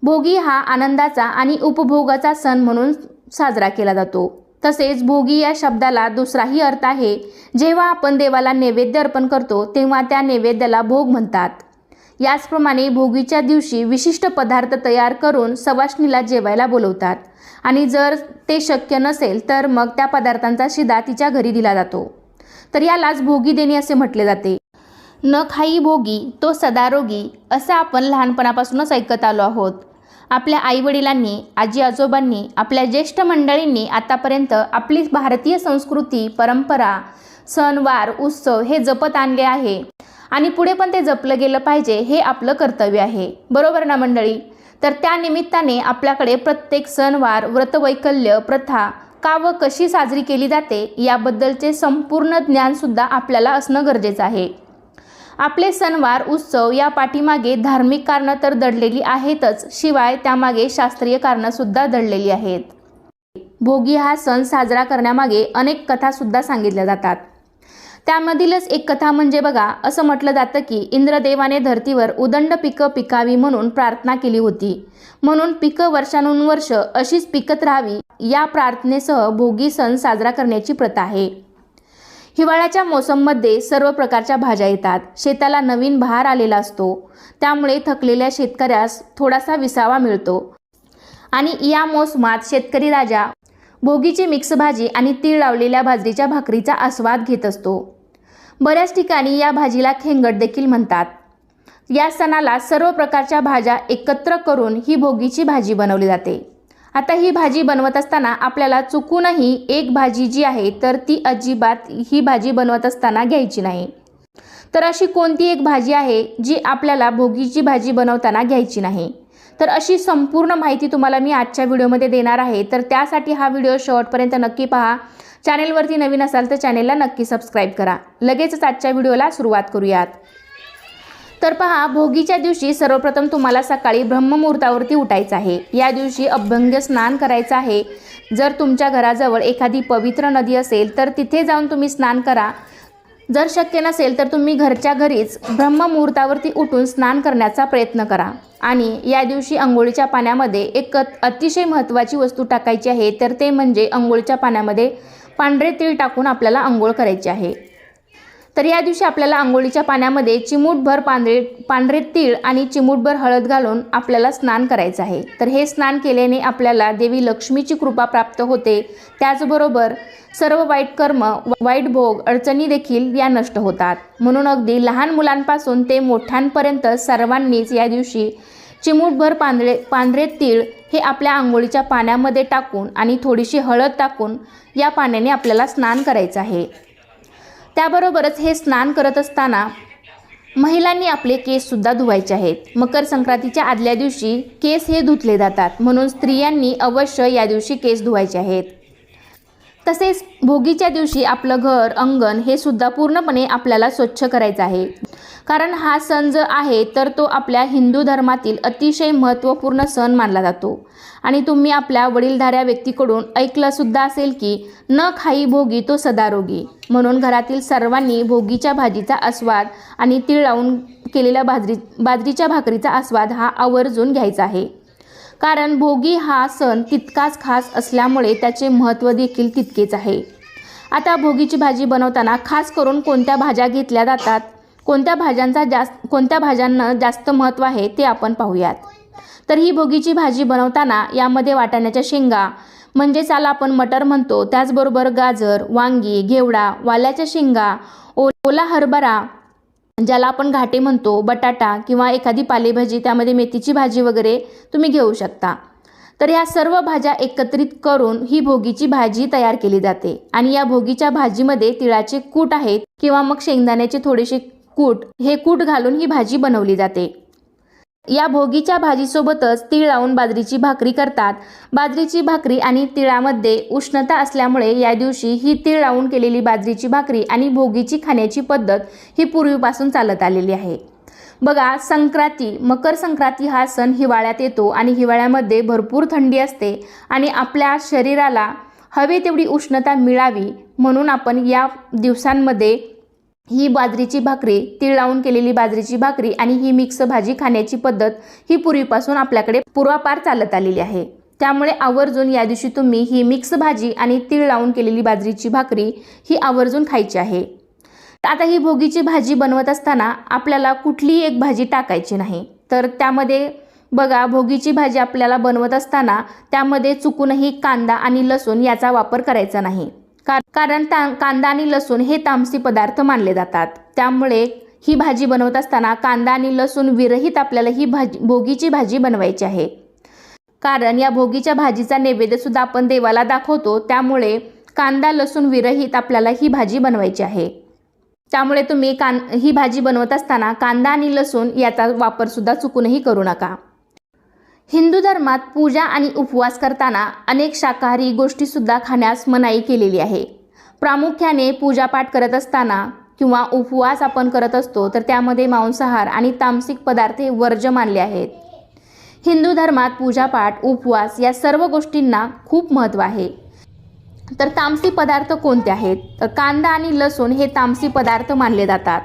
भोगी हा आनंदाचा आणि उपभोगाचा सण म्हणून साजरा केला जातो। तसेच भोगी या शब्दाला दुसराही अर्थ आहे। जेव्हा आपण देवाला नैवेद्य अर्पण करतो तेव्हा त्या नैवेद्याला भोग म्हणतात। याचप्रमाणे भोगीच्या दिवशी विशिष्ट पदार्थ तयार करून सवाष्णीला जेवायला बोलवतात आणि जर ते शक्य नसेल तर मग त्या पदार्थांचा शिदा तिच्या घरी दिला जातो। तर यालाच भोगी देणे असे म्हटले जाते। न खाई भोगी तो सदारोगी असं आपण लहानपणापासूनच ऐकत आलो आहोत। आपल्या आईवडिलांनी, आजी आजोबांनी, आपल्या ज्येष्ठ मंडळींनी आतापर्यंत आपली भारतीय संस्कृती, परंपरा, सणवार, उत्सव हे जपत आणले आहे आणि पुढे पण ते जपलं गेलं पाहिजे हे आपलं कर्तव्य आहे। बरोबर ना मंडळी? तर त्या निमित्ताने आपल्याकडे प्रत्येक सणवार, व्रतवैकल्य, प्रथा का व कशी साजरी केली जाते याबद्दलचे संपूर्ण ज्ञानसुद्धा आपल्याला असणं गरजेचं आहे। आपले सणवार, उत्सव या पाठीमागे धार्मिक कारणं तर दडलेली आहेतच, शिवाय त्यामागे शास्त्रीय कारणंसुद्धा दडलेली आहेत। भोगी हा सण साजरा करण्यामागे अनेक कथासुद्धा सांगितल्या जातात। त्यामधीलच एक कथा म्हणजे बघा, असं म्हटलं जातं की इंद्रदेवाने धर्तीवर उदंड पिकं पिकावी म्हणून प्रार्थना केली होती। म्हणून पिकं वर्षानुवर्ष अशीच पिकत राहावी या प्रार्थनेसह भोगी सण साजरा करण्याची प्रथा आहे। हिवाळ्याच्या मोसममध्ये सर्व प्रकारच्या भाज्या येतात। शेताला नवीन बहार आलेला असतो, त्यामुळे थकलेल्या शेतकऱ्यास थोडासा विसावा मिळतो आणि या मोसमात शेतकरी राजा भोगीची मिक्स भाजी आणि तीळ लावलेल्या बाजरीच्या भाकरीचा आस्वाद घेत असतो। बऱ्याच ठिकाणी या भाजीला खेंगट देखील म्हणतात। या सणाला सर्व प्रकारच्या भाज्या एकत्र करून ही भोगीची भाजी बनवली जाते। आता ही भाजी बनवत असताना आपल्याला चुकूनही एक भाजी जी आहे तर ती अजिबात ही भाजी बनवत असताना घ्यायची नाही। तर अशी कोणती एक भाजी आहे जी आपल्याला भोगीची भाजी बनवताना घ्यायची नाही? तर अशी संपूर्ण माहिती तुम्हाला मी आजच्या व्हिडिओमध्ये देणार आहे। तर त्यासाठी हा व्हिडिओ शेवटपर्यंत नक्की पहा। चॅनेलवरती नवीन असाल तर चॅनेलला नक्की सबस्क्राईब करा। लगेचच आजच्या व्हिडिओला सुरुवात करूयात। तर पहा, भोगीच्या दिवशी सर्वप्रथम तुम्हाला सकाळी ब्रह्ममुहूर्तावरती उठायचं आहे। या दिवशी अभ्यंग स्नान करायचं आहे। जर तुमच्या घराजवळ एखादी पवित्र नदी असेल तर तिथे जाऊन तुम्ही स्नान करा। जर शक्य नसेल तर तुम्ही घरच्या घरीच ब्रह्ममुहूर्तावरती उठून स्नान करण्याचा प्रयत्न करा। आणि या दिवशी अंघोळीच्या पाण्यामध्ये एक अतिशय महत्त्वाची वस्तू टाकायची आहे, तर ते म्हणजे अंघोळीच्या पाण्यामध्ये पांढरे तीळ टाकून आपल्याला अंघोळ करायची आहे। तर या दिवशी आपल्याला अंघोळीच्या पाण्यामध्ये चिमूटभर पांढरे तीळ आणि चिमूटभर हळद घालून आपल्याला स्नान करायचं आहे। तर हे स्नान केल्याने आपल्याला देवी लक्ष्मीची कृपा प्राप्त होते। त्याचबरोबर सर्व वाईट कर्म, वाईट भोग, अडचणी देखील या नष्ट होतात। म्हणून अगदी लहान मुलांपासून ते मोठ्यांपर्यंत सर्वांनीच या दिवशी चिमूटभर पांढरे तीळ हे आपल्या अंघोळीच्या पाण्यामध्ये टाकून आणि थोडीशी हळद टाकून या पाण्याने आपल्याला स्नान करायचं आहे। त्याबरोबरच हे स्नान करत असताना महिलांनी आपले केससुद्धा धुवायचे आहेत। मकर संक्रांतीच्या आदल्या दिवशी केस हे धुतले जातात, म्हणून स्त्रियांनी अवश्य या दिवशी केस धुवायचे आहेत। तसेच भोगीच्या दिवशी आपलं घर, अंगण हे सुद्धा पूर्णपणे आपल्याला स्वच्छ करायचं आहे। कारण हा सण जो आहे तर तो आपल्या हिंदू धर्मातील अतिशय महत्त्वपूर्ण सण मानला जातो। आणि तुम्ही आपल्या वडीलधाऱ्या व्यक्तीकडून ऐकलं सुद्धा असेल की न खाई भोगी तो सदारोगी। म्हणून घरातील सर्वांनी भोगीच्या भाजीचा आस्वाद आणि तीळ लावून केलेल्या बाजरीच्या भाकरीचा आस्वाद हा आवर्जून घ्यायचा आहे। कारण भोगी हा सण तितकाच खास असल्यामुळे त्याचे महत्त्व देखील तितकेच आहे। आता भोगीची भाजी बनवताना खास करून कोणत्या भाज्या घेतल्या जातात, कोणत्या भाज्यांना जास्त महत्त्व आहे ते आपण पाहूयात। तर ही भोगीची भाजी बनवताना यामध्ये वाटाण्याच्या शेंगा म्हणजेच याला आपण मटर म्हणतो, त्याचबरोबर गाजर, वांगी, घेवडा, वाल्याच्या शेंगा, ओला हरभरा ज्याला आपण घाटे म्हणतो, बटाटा किंवा एखादी पालेभाजी, त्यामध्ये मेथीची भाजी वगैरे तुम्ही घेऊ शकता। तर या सर्व भाज्या एकत्रित करून ही भोगीची भाजी तयार केली जाते। आणि या भोगीच्या भाजीमध्ये तिळाचे कूट आहेत किंवा मग शेंगदाण्याचे थोडेसे कूट, हे कूट घालून ही भाजी बनवली जाते। या भोगीच्या भाजीसोबतच तीळ लावून बाजरीची भाकरी करतात। बाजरीची भाकरी आणि तिळामध्ये उष्णता असल्यामुळे या दिवशी ही तीळ लावून केलेली बाजरीची भाकरी आणि भोगीची खाण्याची पद्धत ही पूर्वीपासून चालत आलेली आहे। बघा, मकर संक्रांती हा सण हिवाळ्यात येतो आणि हिवाळ्यामध्ये भरपूर थंडी असते आणि आपल्या शरीराला हवी तेवढी उष्णता मिळावी म्हणून आपण या दिवसांमध्ये ही बाजरीची भाकरी, तीळ लावून केलेली बाजरीची भाकरी आणि ही मिक्स भाजी खाण्याची पद्धत ही पूर्वीपासून आपल्याकडे पूर्वापार चालत आलेली आहे। त्यामुळे आवर्जून या दिवशी तुम्ही ही मिक्स भाजी आणि तीळ लावून केलेली बाजरीची भाकरी ही आवर्जून खायची आहे। आता ही भोगीची भाजी बनवत असताना आपल्याला कुठलीही एक भाजी टाकायची नाही। तर त्यामध्ये बघा, भोगीची भाजी आपल्याला बनवत असताना त्यामध्ये चुकूनही कांदा आणि लसूण याचा वापर करायचा नाही, कारण कांदा आणि लसूण हे तामसी पदार्थ मानले जातात। त्यामुळे ही भाजी बनवत असताना कांदा आणि लसूण विरहित आपल्याला ही भोगीची भाजी बनवायची आहे। कारण या भोगीच्या भाजीचा नैवेद्य सुद्धा आपण देवाला दाखवतो, त्यामुळे कांदा लसूण विरहित आपल्याला ही भाजी बनवायची आहे। त्यामुळे तुम्ही ही भाजी बनवत असताना कांदा आणि लसूण याचा वापर सुद्धा चुकूनही करू नका। हिंदू धर्मात पूजा आणि उपवास करताना अनेक शाकाहारी गोष्टी सुद्धा खाण्यास मनाई केलेली आहे। प्रामुख्याने पूजापाठ करत असताना किंवा उपवास आपण करत असतो तर त्यामध्ये मांसाहार आणि तामसिक पदार्थ हे वर्ज्य मानले आहेत। हिंदू धर्मात पूजापाठ, उपवास या सर्व गोष्टींना खूप महत्त्व आहे। तर तामसी पदार्थ कोणते आहेत? तर कांदा आणि लसूण हे तामसी पदार्थ मानले जातात।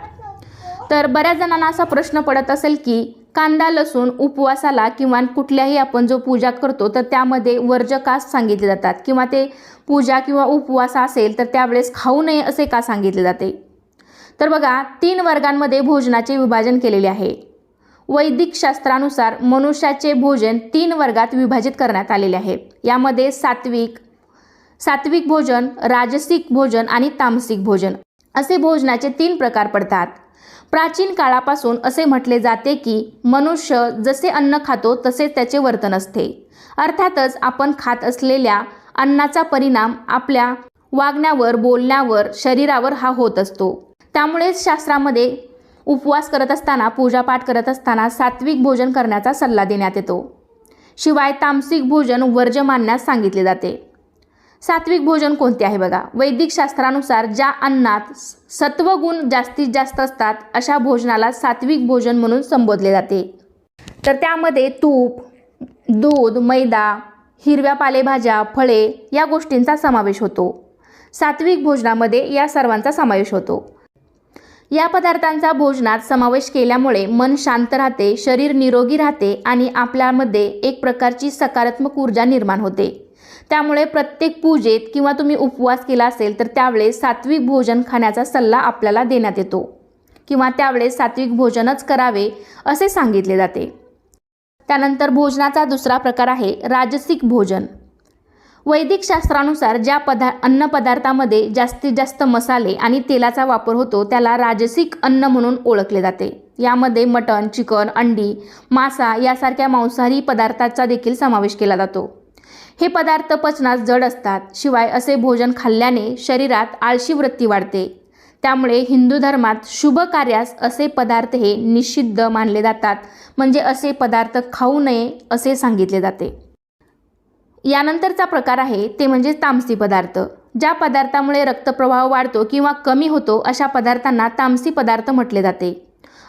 तर बऱ्याच जणांना असा प्रश्न पडत असेल की कांदा लसूण उपवासाला किंवा कुठल्याही आपण जो पूजा करतो तर त्यामध्ये वर्ज्य का सांगितले जातात, किंवा ते पूजा किंवा उपवास असेल तर त्यावेळेस खाऊ नये असे का सांगितले जाते? तर बघा, 3 वर्गांमध्ये भोजनाचे विभाजन केलेले आहे। वैदिक शास्त्रानुसार मनुष्याचे भोजन 3 वर्गात विभाजित करण्यात आलेले आहे। यामध्ये सात्विक भोजन, राजसिक भोजन आणि तामसिक भोजन असे भोजनाचे 3 प्रकार पडतात। प्राचीन काळापासून असे म्हटले जाते की मनुष्य जसे अन्न खातो तसे त्याचे वर्तन असते। अर्थातच आपण खात असलेल्या अन्नाचा परिणाम आपल्या वागण्यावर, बोलण्यावर, शरीरावर हा होत असतो। त्यामुळेच शास्त्रामध्ये उपवास करत असताना, पूजापाठ करत असताना सात्विक भोजन करण्याचा सल्ला देण्यात येतो। शिवाय तामसिक भोजन वर्ज्य मानण्यास सांगितले जाते। सात्विक भोजन कोणते आहे बघा, वैदिक शास्त्रानुसार ज्या अन्नात सत्वगुण जास्तीत जास्त असतात अशा भोजनाला सात्विक भोजन म्हणून संबोधले जाते। तर त्यामध्ये तूप, दूध, मैदा, हिरव्या पालेभाज्या, फळे या गोष्टींचा समावेश होतो। सात्विक भोजनामध्ये या सर्वांचा समावेश होतो। या पदार्थांचा भोजनात समावेश केल्यामुळे मन शांत राहते, शरीर निरोगी राहते आणि आपल्यामध्ये एक प्रकारची सकारात्मक ऊर्जा निर्माण होते। त्यामुळे प्रत्येक पूजेत किंवा तुम्ही उपवास केला असेल तर त्यावेळेस सात्विक भोजन खाण्याचा सल्ला आपल्याला देण्यात येतो, किंवा त्यावेळेस सात्विक भोजनच करावे असे सांगितले जाते। त्यानंतर भोजनाचा दुसरा प्रकार आहे राजसिक भोजन। वैदिक शास्त्रानुसार ज्या अन्नपदार्थामध्ये जास्तीत जास्त मसाले आणि तेलाचा वापर होतो त्याला राजसिक अन्न म्हणून ओळखले जाते। यामध्ये मटण, चिकन, अंडी, मासा यासारख्या मांसाहारी पदार्थांचा देखील समावेश केला जातो। हे पदार्थ पचनास जड असतात। शिवाय असे भोजन खाल्ल्याने शरीरात आळशी वृत्ती वाढते। त्यामुळे हिंदू धर्मात शुभ कार्यास असे पदार्थ हे निषिद्ध मानले जातात, म्हणजे असे पदार्थ खाऊ नये असे सांगितले जाते। यानंतरचा प्रकार आहे ते म्हणजे तामसी पदार्थ। ज्या पदार्थामुळे रक्तप्रवाह वाढतो किंवा कमी होतो अशा पदार्थांना तामसी पदार्थ म्हटले जाते।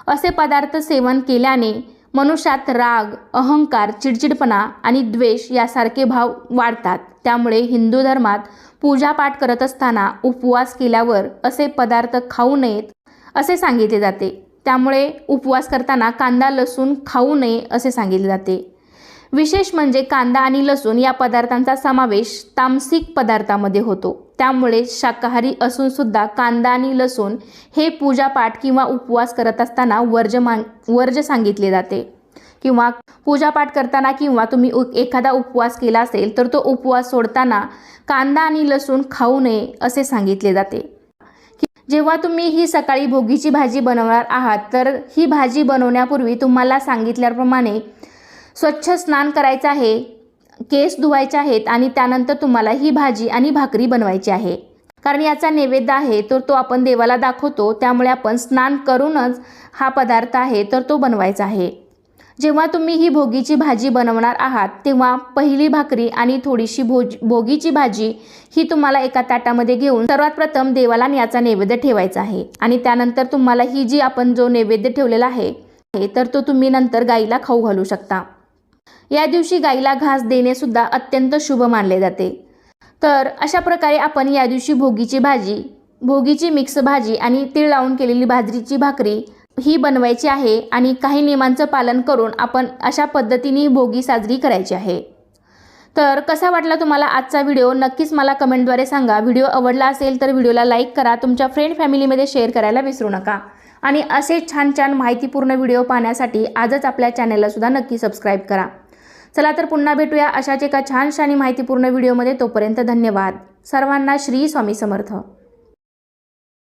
असे पदार्थ सेवन केल्याने मनुष्यात राग, अहंकार, चिडचिडपणा आणि द्वेष यासारखे भाव वाढतात। त्यामुळे हिंदू धर्मात पूजापाठ करत असताना, उपवास केल्यावर असे पदार्थ खाऊ नयेत असे सांगितले जाते। त्यामुळे उपवास करताना कांदा लसूण खाऊ नये असे सांगितले जाते। विशेष म्हणजे कांदा आणि लसूण या पदार्थांचा समावेश तामसिक पदार्थामध्ये होतो। त्यामुळे शाकाहारी असून सुद्धा कांदा आणि लसूण हे पूजापाठ किंवा उपवास करत असताना वर्ज्य सांगितले जाते, किंवा पूजापाठ करताना किंवा तुम्ही एखादा उपवास केला असेल तर तो उपवास सोडताना कांदा आणि लसूण खाऊ नये असे सांगितले जाते। जेव्हा तुम्ही ही सकाळी भोगीची भाजी बनवणार आहात तर ही भाजी बनवण्यापूर्वी तुम्हाला सांगितल्याप्रमाणे स्वच्छ स्नान करायचं आहे, केस धुवायचे आहेत आणि त्यानंतर तुम्हाला ही भाजी आणि भाकरी बनवायची आहे। कारण याचा नैवेद्य आहे तर तो आपण देवाला दाखवतो, त्यामुळे आपण स्नान करूनच हा पदार्थ आहे तर तो बनवायचा आहे। जेव्हा तुम्ही ही भोगीची भाजी बनवणार आहात तेव्हा पहिली भाकरी आणि थोडीशी भोगीची भाजी ही तुम्हाला एका ताटामध्ये घेऊन सर्वात प्रथम देवाला याचा नैवेद्य ठेवायचा आहे, आणि त्यानंतर तुम्हाला ही जी आपण जो नैवेद्य ठेवलेला आहे तर तो तुम्ही नंतर गाईला खाऊ घालू शकता। या दिवशी गाईला घास देणे सुद्धा अत्यंत शुभ मानले जाते। तर अशा प्रकारे आपण या दिवशी भोगीची भाजी भोगीची मिक्स भाजी आणि तीळ लावून केलेली बाजरीची भाकरी ही बनवायची आहे आणि काही नियमांचं पालन करून आपण अशा पद्धतीने भोगी साजरी करायची आहे। तर कसा वाटला तुम्हाला आजचा व्हिडिओ नक्कीच मला कमेंटद्वारे सांगा। व्हिडिओ आवडला असेल तर व्हिडिओला लाईक करा, तुमच्या फ्रेंड फॅमिलीमध्ये शेअर करायला विसरू नका आणि असे छान छान माहितीपूर्ण व्हिडिओ पाहण्यासाठी आजच आपल्या चॅनलला सुद्धा नक्की सबस्क्राईब करा। चला तर पुन्हा भेटूया अशाच एका छानशा आणि माहितीपूर्ण व्हिडिओमध्ये। तोपर्यंत धन्यवाद। सर्वांना श्री स्वामी समर्थ।